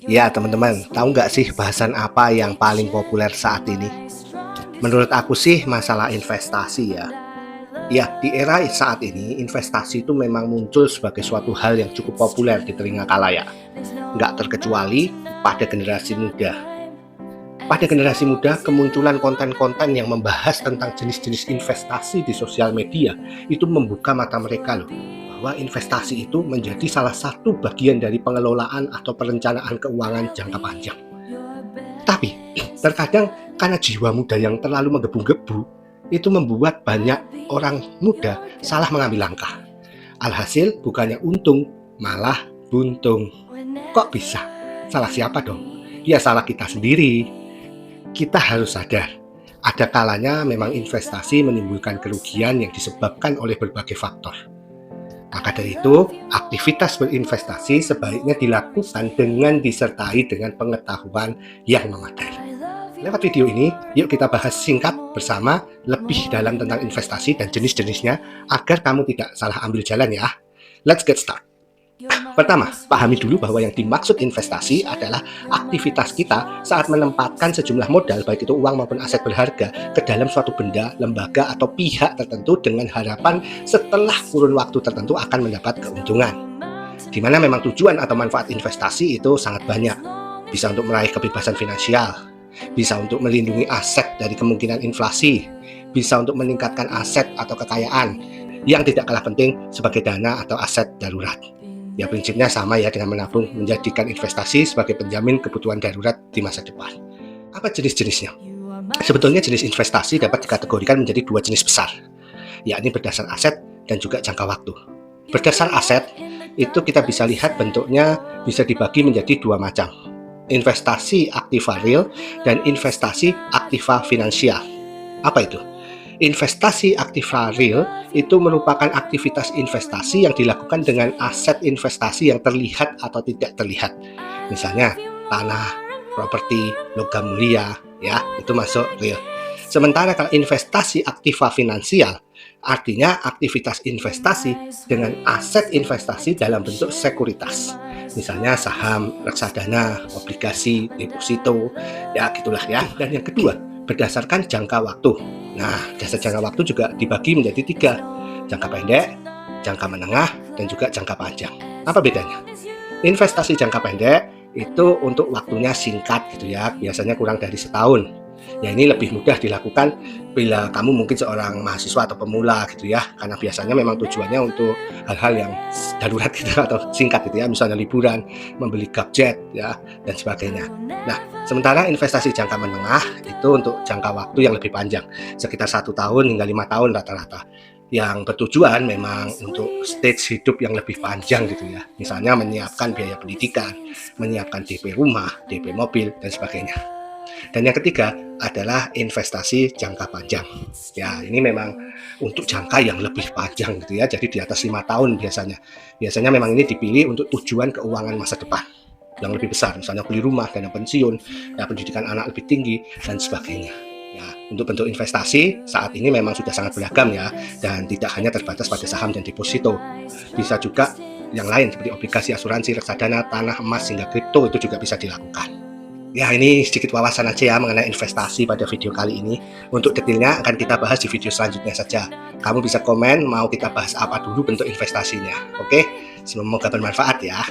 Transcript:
Ya teman-teman, tahu nggak sih bahasan apa yang paling populer saat ini? Menurut aku sih masalah investasi ya. Ya, di era saat ini investasi itu memang muncul sebagai suatu hal yang cukup populer di telinga khalayak. Nggak terkecuali pada generasi muda. Pada generasi muda, kemunculan konten-konten yang membahas tentang jenis-jenis investasi di sosial media itu membuka mata mereka loh, bahwa investasi itu menjadi salah satu bagian dari pengelolaan atau perencanaan keuangan jangka panjang. Tapi terkadang karena jiwa muda yang terlalu menggebu-gebu, itu membuat banyak orang muda salah mengambil langkah. Alhasil bukannya untung, malah buntung. Kok bisa? Salah siapa dong? Ya salah kita sendiri. Kita harus sadar, ada kalanya memang investasi menimbulkan kerugian yang disebabkan oleh berbagai faktor. Maka dari itu, aktivitas berinvestasi sebaiknya dilakukan dengan disertai dengan pengetahuan yang memadai. Lewat video ini, yuk kita bahas singkat bersama lebih dalam tentang investasi dan jenis-jenisnya agar kamu tidak salah ambil jalan ya. Let's get start. Pertama, pahami dulu bahwa yang dimaksud investasi adalah aktivitas kita saat menempatkan sejumlah modal, baik itu uang maupun aset berharga, ke dalam suatu benda, lembaga, atau pihak tertentu dengan harapan setelah kurun waktu tertentu akan mendapat keuntungan. Di mana memang tujuan atau manfaat investasi itu sangat banyak. Bisa untuk meraih kebebasan finansial, bisa untuk melindungi aset dari kemungkinan inflasi, bisa untuk meningkatkan aset atau kekayaan, yang tidak kalah penting sebagai dana atau aset darurat. Ya prinsipnya sama ya dengan menabung, menjadikan investasi sebagai penjamin kebutuhan darurat di masa depan. Apa jenis-jenisnya? Sebetulnya jenis investasi dapat dikategorikan menjadi dua jenis besar, yakni berdasar aset dan juga jangka waktu. Berdasar aset, itu kita bisa lihat bentuknya bisa dibagi menjadi dua macam. Investasi aktiva real dan investasi aktiva finansial. Apa itu? Investasi aktiva real itu merupakan aktivitas investasi yang dilakukan dengan aset investasi yang terlihat atau tidak terlihat. Misalnya tanah, properti, logam mulia, ya, itu masuk real. Sementara kalau investasi aktiva finansial, artinya aktivitas investasi dengan aset investasi dalam bentuk sekuritas. Misalnya saham, reksadana, obligasi, deposito, ya gitulah ya. Dan yang kedua, berdasarkan jangka waktu. Nah, dasar jangka waktu juga dibagi menjadi tiga, jangka pendek, jangka menengah, dan juga jangka panjang. Apa bedanya? Investasi jangka pendek itu untuk waktunya singkat gitu ya, biasanya kurang dari setahun. Ya ini lebih mudah dilakukan bila kamu mungkin seorang mahasiswa atau pemula gitu ya, karena biasanya memang tujuannya untuk hal-hal yang darurat gitu atau singkat gitu ya, misalnya liburan, membeli gadget ya, dan sebagainya. Nah, sementara investasi jangka menengah itu untuk jangka waktu yang lebih panjang, sekitar 1 tahun hingga 5 tahun rata-rata, yang bertujuan memang untuk stage hidup yang lebih panjang gitu ya, misalnya menyiapkan biaya pendidikan, menyiapkan DP rumah, DP mobil, dan sebagainya. Dan yang ketiga adalah investasi jangka panjang. Ya, ini memang untuk jangka yang lebih panjang gitu ya. Jadi di atas 5 tahun biasanya. Biasanya memang ini dipilih untuk tujuan keuangan masa depan yang lebih besar, misalnya beli rumah, dana pensiun, ya, pendidikan anak lebih tinggi, dan sebagainya. Ya, untuk bentuk investasi saat ini memang sudah sangat beragam ya, dan tidak hanya terbatas pada saham dan deposito. Bisa juga yang lain seperti obligasi, asuransi, reksadana, tanah, emas, hingga kripto itu juga bisa dilakukan. Ya, ini sedikit wawasan aja ya mengenai investasi pada video kali ini. Untuk detailnya akan kita bahas di video selanjutnya saja. Kamu bisa komen mau kita bahas apa dulu bentuk investasinya. Oke, semoga bermanfaat ya.